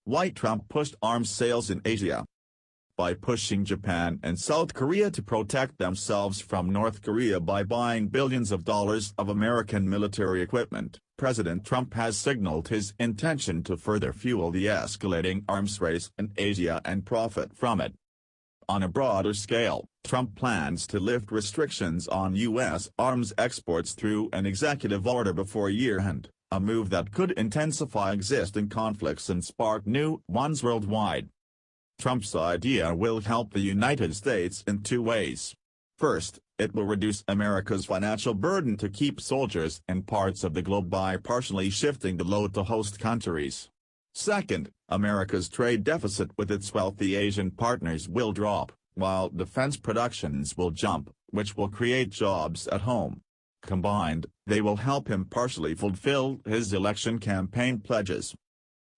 Why Trump pushed arms sales in Asia. By pushing Japan and South Korea to protect themselves from North Korea by buying billions of dollars of American military equipment, President Trump has signaled his intention to further fuel the escalating arms race in Asia and profit from it. On a broader scale, Trump plans to lift restrictions on U.S. arms exports through an executive order before year-end, a move that could intensify existing conflicts and spark new ones worldwide. Trump's idea will help the United States in two ways. First, it will reduce America's financial burden to keep soldiers in parts of the globe by partially shifting the load to host countries. Second, America's trade deficit with its wealthy Asian partners will drop, while defense productions will jump, which will create jobs at home. Combined, they will help him partially fulfill his election campaign pledges.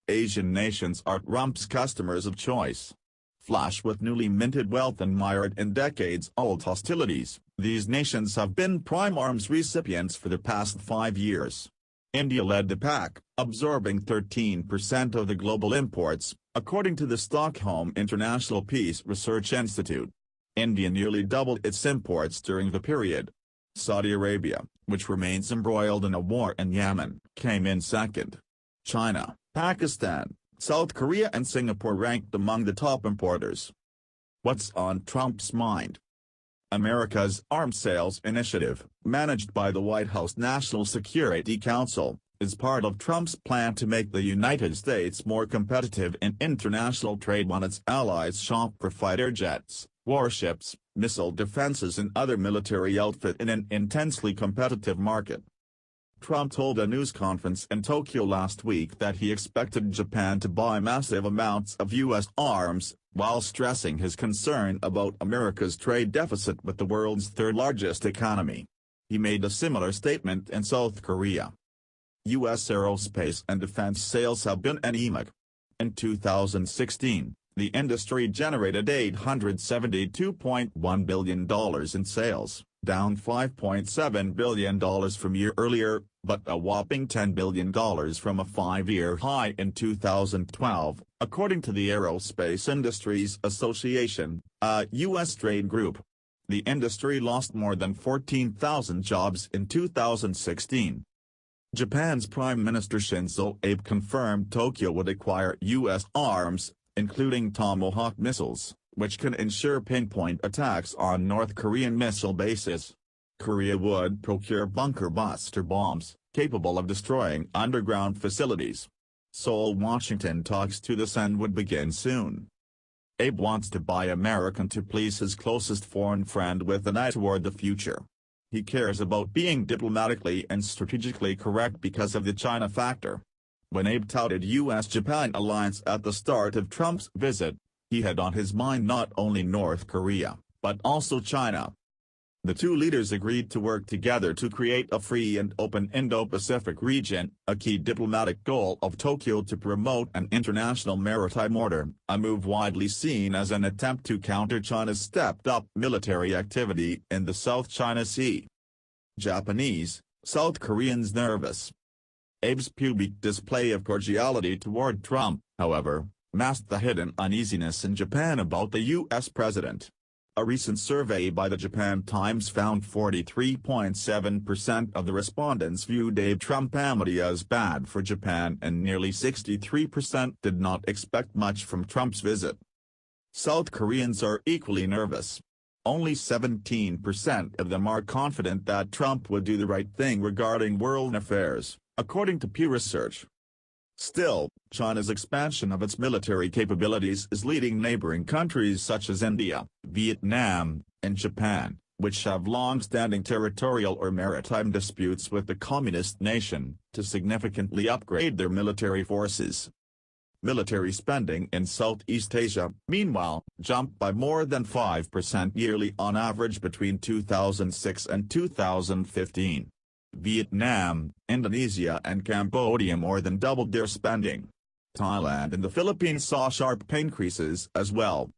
Asian nations are Trump's customers of choice. Flush with newly minted wealth and mired in decades-old hostilities, these nations have been prime arms recipients for the past 5 years. India led the pack, absorbing 13% of the global imports, according to the Stockholm International Peace Research Institute. India nearly doubled its imports during the period. Saudi Arabia, which remains embroiled in a war in Yemen, came in second. China, Pakistan, South Korea and Singapore ranked among the top importers. What's on Trump's mind? America's arms sales initiative, managed by the White House National Security Council, is part of Trump's plan to make the United States more competitive in international trade when its allies shop for fighter jets, warships, missile defenses and other military outfit in an intensely competitive market. Trump told a news conference in Tokyo last week that he expected Japan to buy massive amounts of U.S. arms, while stressing his concern about America's trade deficit with the world's third-largest economy. He made a similar statement in South Korea. U.S. aerospace and defense sales have been anemic. In 2016, the industry generated $872.1 billion in sales, down $5.7 billion from year earlier, but a whopping $10 billion from a 5-year high in 2012, according to the Aerospace Industries Association, a U.S. trade group. The industry lost more than 14,000 jobs in 2016. Japan's Prime Minister Shinzo Abe confirmed Tokyo would acquire U.S. arms, including Tomahawk missiles, which can ensure pinpoint attacks on North Korean missile bases. Korea would procure bunker-buster bombs, capable of destroying underground facilities. Seoul-Washington talks to this end would begin soon. Abe wants to buy American to please his closest foreign friend with an eye toward the future. He cares about being diplomatically and strategically correct because of the China factor. When Abe touted U.S.-Japan alliance at the start of Trump's visit, he had on his mind not only North Korea, but also China. The two leaders agreed to work together to create a free and open Indo-Pacific region, a key diplomatic goal of Tokyo to promote an international maritime order, a move widely seen as an attempt to counter China's stepped-up military activity in the South China Sea. Japanese, South Koreans nervous. Abe's public display of cordiality toward Trump, however, masked the hidden uneasiness in Japan about the U.S. president. A recent survey by the Japan Times found 43.7% of the respondents viewed Abe Trump amity as bad for Japan and nearly 63% did not expect much from Trump's visit. South Koreans are equally nervous. Only 17% of them are confident that Trump would do the right thing regarding world affairs, according to Pew Research. Still, China's expansion of its military capabilities is leading neighboring countries such as India, Vietnam, and Japan, which have long-standing territorial or maritime disputes with the communist nation, to significantly upgrade their military forces. Military spending in Southeast Asia, meanwhile, jumped by more than 5% yearly on average between 2006 and 2015. Vietnam, Indonesia and Cambodia more than doubled their spending. Thailand and the Philippines saw sharp increases as well.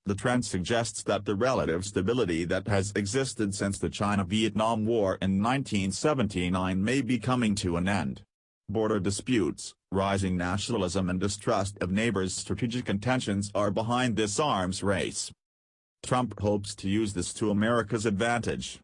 The trend suggests that the relative stability that has existed since the China-Vietnam War in 1979 may be coming to an end. Border disputes, rising nationalism and distrust of neighbors' strategic intentions are behind this arms race. Trump hopes to use this to America's advantage.